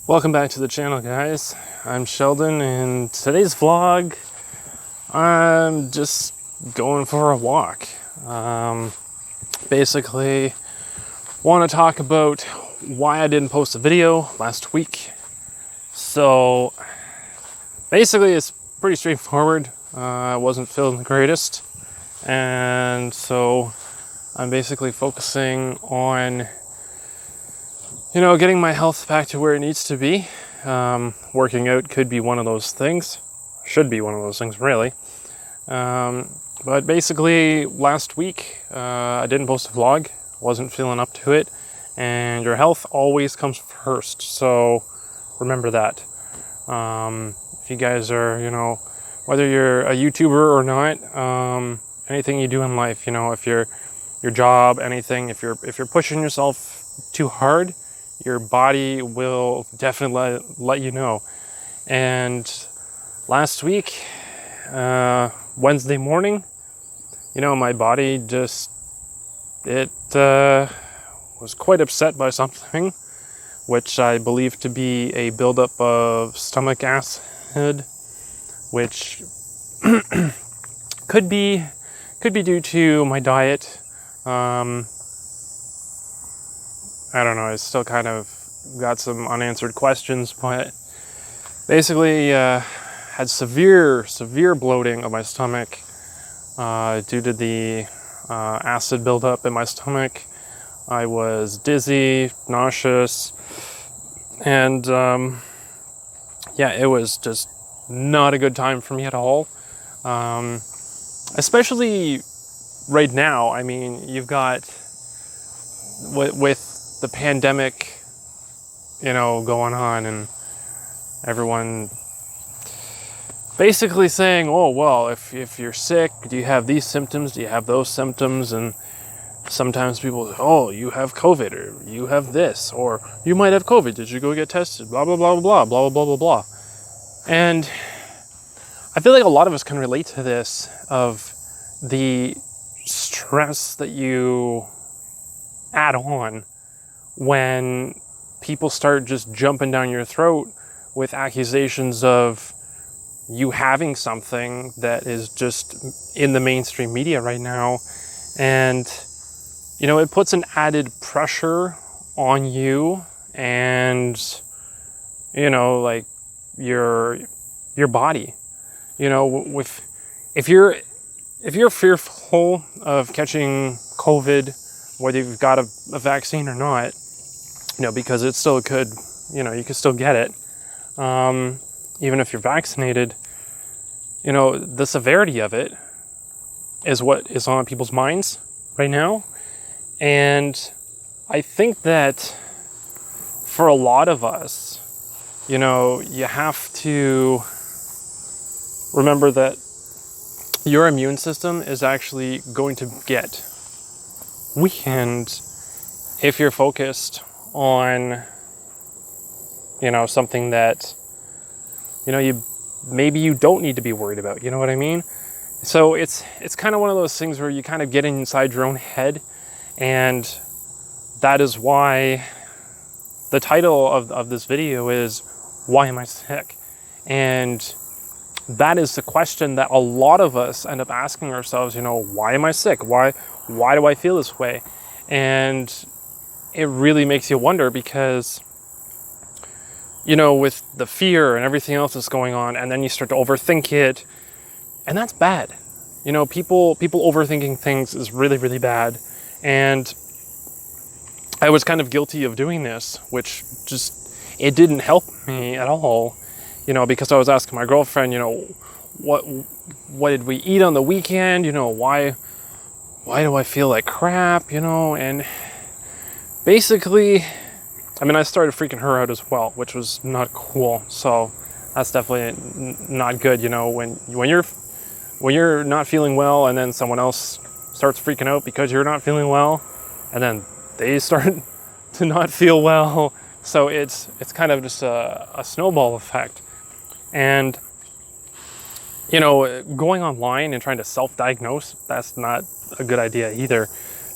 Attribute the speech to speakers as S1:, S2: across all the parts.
S1: Welcome back to the channel, guys. I'm Sheldon, and today's vlog, I'm just going for a walk. Basically, want to talk about why I didn't post a video last week. So, basically, it's pretty straightforward. I wasn't feeling the greatest, and so I'm basically focusing on getting my health back to where it needs to be. Working out could be one of those things. Should be one of those things, really. But basically, last week, I didn't post a vlog. Wasn't feeling up to it. And your health always comes first. So, remember that. If you guys are, whether you're a YouTuber or not, anything you do in life, if your job, anything, if you're pushing yourself too hard, your body will definitely let you know. And last week, Wednesday morning, my body just, was quite upset by something, which I believe to be a buildup of stomach acid, which could be due to my diet. I don't know, I still kind of got some unanswered questions, but basically had severe bloating of my stomach due to the acid buildup in my stomach. I was dizzy, nauseous, and it was just not a good time for me at all. Especially right now. I mean, you've got with the pandemic, going on, and everyone basically saying, oh, well, if you're sick, do you have these symptoms? Do you have those symptoms? And sometimes people say, oh, you have COVID, or you have this, or you might have COVID. Did you go get tested? Blah, blah, blah, blah, blah, blah, blah, blah. And I feel like a lot of us can relate to this, of the stress that you add on when people start just jumping down your throat with accusations of you having something that is just in the mainstream media right now. And, it puts an added pressure on you and, like your body, if you're fearful of catching COVID, whether you've got a vaccine or not, because it still could, you could still get it. Even if you're vaccinated, the severity of it is what is on people's minds right now. And I think that for a lot of us, you have to remember that your immune system is actually going to get weakened if you're focused on, something that, maybe you don't need to be worried about, you know what I mean? So it's kind of one of those things where you kind of get inside your own head, and that is why the title of this video is, why am I sick? And that is the question that a lot of us end up asking ourselves, why am I sick? Why do I feel this way? And it really makes you wonder, because, with the fear and everything else that's going on, and then you start to overthink it, and that's bad. People overthinking things is really, really bad. And I was kind of guilty of doing this, which it didn't help me at all, because I was asking my girlfriend, what did we eat on the weekend? Why do I feel like crap? And basically, I started freaking her out as well, which was not cool. So that's definitely not good, when you're not feeling well, and then someone else starts freaking out because you're not feeling well, and then they start to not feel well. So it's kind of just a snowball effect. And going online and trying to self-diagnose, that's not a good idea either,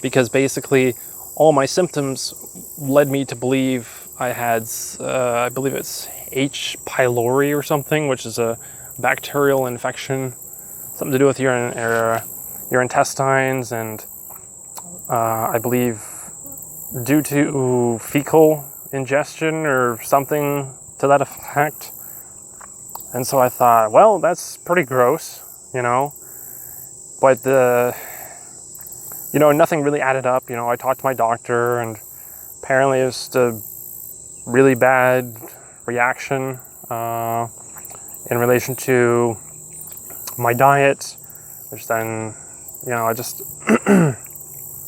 S1: because basically all my symptoms led me to believe I had, I believe it's H. pylori or something, which is a bacterial infection, something to do with your intestines, and I believe due to fecal ingestion or something to that effect. And so I thought, well, that's pretty gross, but nothing really added up. I talked to my doctor, and apparently it's just a really bad reaction in relation to my diet, which then, I just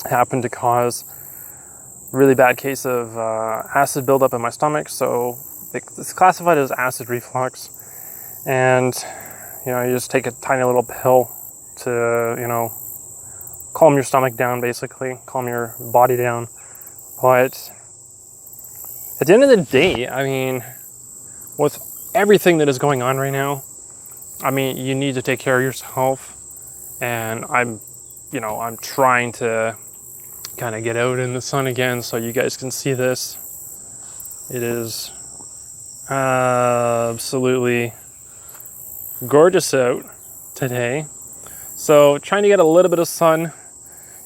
S1: happened to cause a really bad case of acid buildup in my stomach. So it's classified as acid reflux. And, you just take a tiny little pill to, calm your stomach down, basically, calm your body down. But at the end of the day, I mean, with everything that is going on right now, I mean, you need to take care of yourself. And I'm trying to kind of get out in the sun again so you guys can see this. It is absolutely gorgeous out today. So trying to get a little bit of sun.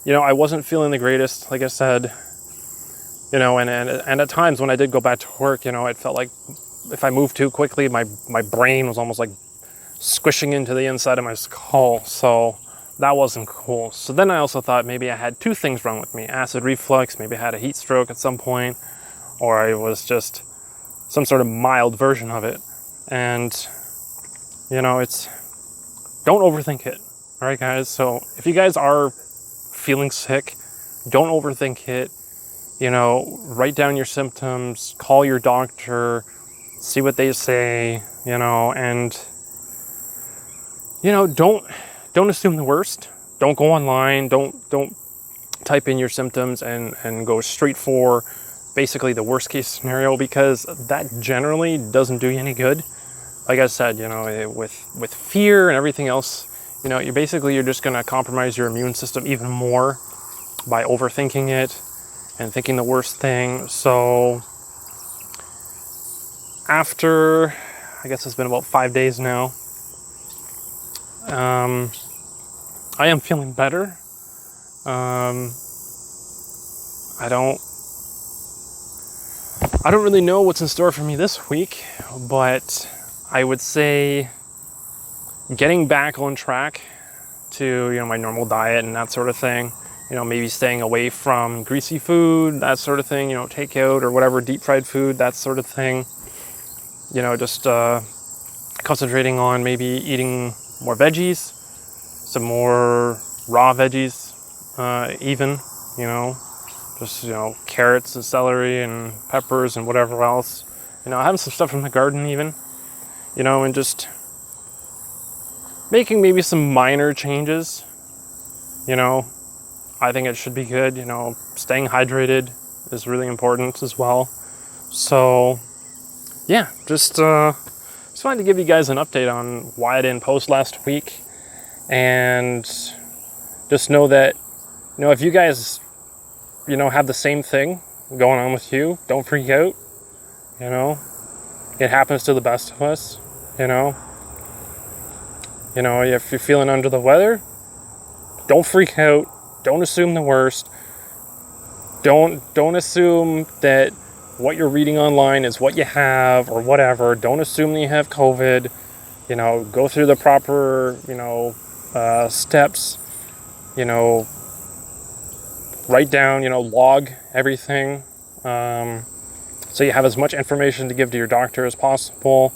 S1: I wasn't feeling the greatest, like I said, and at times when I did go back to work, it felt like if I moved too quickly, my brain was almost like squishing into the inside of my skull. So that wasn't cool. So then I also thought maybe I had two things wrong with me: acid reflux, maybe I had a heat stroke at some point, or I was just some sort of mild version of it. And, it's, don't overthink it. All right, guys. So if you guys are feeling sick, don't overthink it. Write down your symptoms, call your doctor, see what they say, and, don't assume the worst. Don't go online. Don't type in your symptoms and go straight for basically the worst case scenario, because that generally doesn't do you any good. Like I said, with fear and everything else, you're just going to compromise your immune system even more by overthinking it and thinking the worst thing. So after, I guess it's been about 5 days now, I am feeling better. I don't really know what's in store for me this week, but I would say getting back on track to, my normal diet and that sort of thing. Maybe staying away from greasy food, that sort of thing, takeout or whatever, deep fried food, that sort of thing. Just concentrating on maybe eating more veggies, some more raw veggies, even, just, carrots and celery and peppers and whatever else. Having some stuff from the garden even, and just making maybe some minor changes. I think it should be good. Staying hydrated is really important as well. So yeah, just wanted to give you guys an update on why I didn't post last week. And just know that, if you guys, have the same thing going on with you, don't freak out. It happens to the best of us. If you're feeling under the weather, don't freak out. Don't assume the worst. Don't assume that what you're reading online is what you have or whatever. Don't assume that you have COVID. Go through the proper, steps. Write down, log everything. So you have as much information to give to your doctor as possible.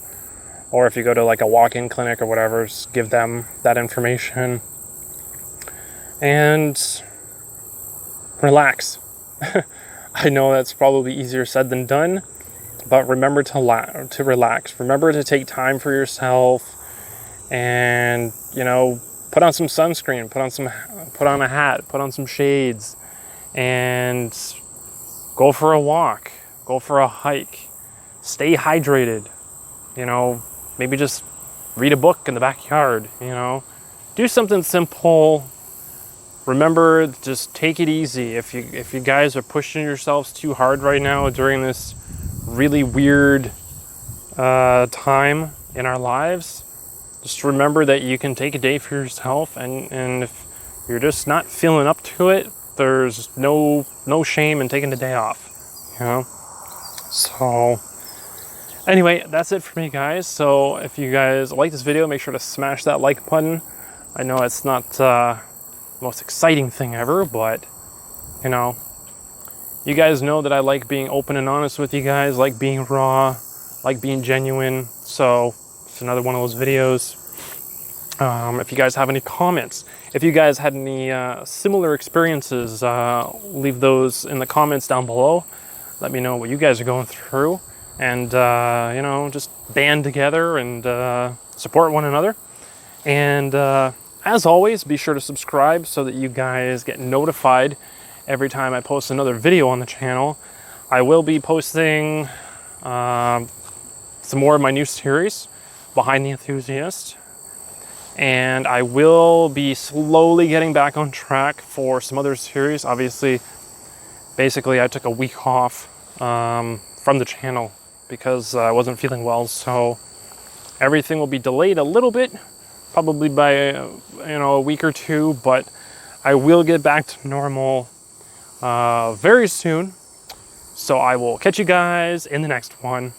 S1: Or if you go to like a walk-in clinic or whatever, just give them that information. And relax. I know that's probably easier said than done, but remember to relax. Remember to take time for yourself, and put on some sunscreen, put on a hat, put on some shades, and go for a walk, go for a hike. Stay hydrated. Maybe just read a book in the backyard. Do something simple. Remember, just take it easy. If you guys are pushing yourselves too hard right now during this really weird time in our lives, just remember that you can take a day for yourself, and if you're just not feeling up to it, there's no shame in taking the day off, you know? So anyway, that's it for me, guys. So if you guys like this video, make sure to smash that like button. I know it's not the most exciting thing ever, but you know, you guys know that I like being open and honest with you guys, like being raw, like being genuine. So it's another one of those videos. If you guys have any comments, if you guys had any similar experiences, leave those in the comments down below. Let me know what you guys are going through, and you know, just band together and support one another. And as always, be sure to subscribe so that you guys get notified every time I post another video on the channel. I will be posting some more of my new series, Behind the Enthusiast. And I will be slowly getting back on track for some other series. Obviously, basically I took a week off from the channel because I wasn't feeling well. So everything will be delayed a little bit, probably by you know, a week or two, but I will get back to normal very soon. So I will catch you guys in the next one.